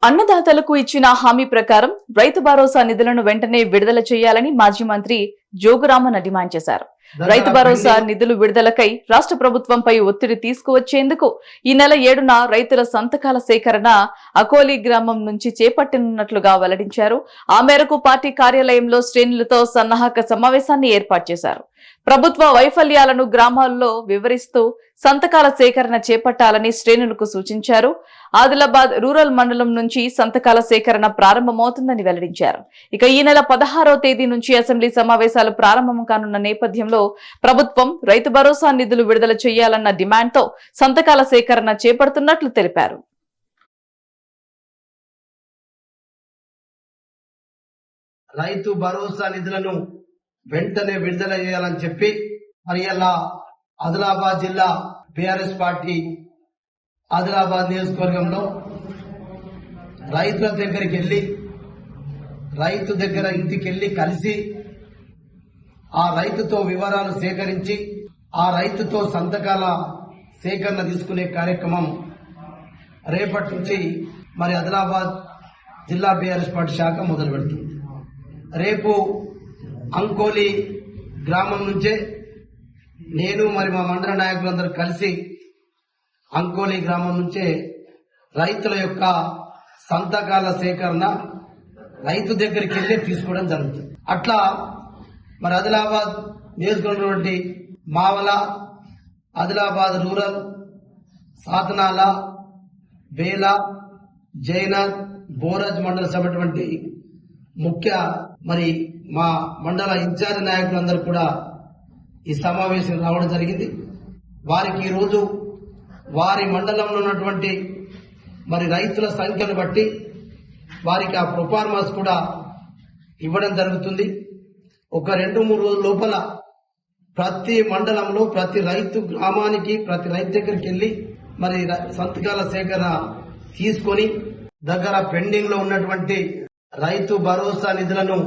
అన్నదాతలకు ఇచ్చిన హామీ ప్రకారం రైతు భరోసా నిధులను వెంటనే విడుదల చేయాలని మాజీ మంత్రి జోగురామన్న డిమాండ్ చేశారు. రైతు భరోసా నిధులు విడుదలకై రాష్ట్ర ప్రభుత్వంపై ఒత్తిడి తీసుకువచ్చేందుకు ఈ నెల 7న రైతుల సంతకాల సేకరణ అకోలి గ్రామం నుంచి చేపట్టనున్నట్లుగా వెల్లడించారు. ఆ మేరకు పార్టీ కార్యాలయంలో శ్రేణులతో సన్నాహక సమావేశాన్ని ఏర్పాటు చేశారు. ప్రభుత్వ వైఫల్యాలను గ్రామాల్లో వివరిస్తూ సంతకాల సేకరణ చేపట్టాలని శ్రేణులకు సూచించారు. ఆదిలాబాద్ రూరల్ మండలం నుంచి సంతకాల సేకరణ ప్రారంభమవుతుందని వెల్లడించారు. ఇక ఈ నెల 16వ తేదీ నుంచి అసెంబ్లీ సమావేశాలు ప్రారంభం కానున్న నేపథ్యంలో ప్రభుత్వం రైతు భరోసా నిధులు విడుదల చేయాలన్న డిమాండ్తో సంతకాల సేకరణ చేపడుతున్నట్లు తెలిపారు. రైతు భరోసా నిధులను వెంటనే విడుదల చేయాలని చెప్పి మరి ఇలా ఆదిలాబాద్ జిల్లా బీఆర్ఎస్ పార్టీ ఆదిలాబాద్ నియోజకవర్గంలో రైతుల దగ్గరికి వెళ్లి రైతు దగ్గర ఇంటికి వెళ్లి కలిసి ఆ రైతుతో వివరాలు సేకరించి ఆ రైతుతో సంతకాల సేకరణ తీసుకునే కార్యక్రమం రేపటి నుంచి మరి ఆదిలాబాద్ జిల్లా బీఆర్ఎస్ పార్టీ శాఖ మొదలు పెడుతుంది. రేపు అంకోలి గ్రామం నుంచే నేను మరి మా మండల నాయకులందరూ కలిసి అంకోలి గ్రామం నుంచే రైతుల యొక్క సంతకాల సేకరణ రైతు దగ్గరికి వెళ్ళి తీసుకోవడం జరుగుతుంది. అట్లా మరి ఆదిలాబాద్ నియోజకవర్గం మావల, ఆదిలాబాద్ రూరల్, సాతనాల, బేల, జైనాథ్, బోరాజ్ మండల సభటువంటి ముఖ్య మరి మా మండల ఇన్ఛార్జ్ నాయకులందరూ కూడా ఈ సమావేశం రావడం జరిగింది. వారికి ఈ రోజు వారి మండలంలో ఉన్నటువంటి మరి రైతుల సంఖ్యను బట్టి వారికి ఆ ప్రొఫార్మాస్ కూడా ఇవ్వడం జరుగుతుంది. ఒక 2-3 రోజుల లోపల ప్రతి మండలంలో ప్రతి రైతు గ్రామానికి ప్రతి రైతు దగ్గరికి వెళ్లి మరి సంతకాల సేకరణ తీసుకొని దగ్గర పెండింగ్ లో ఉన్నటువంటి రైతు భరోసా నిధులను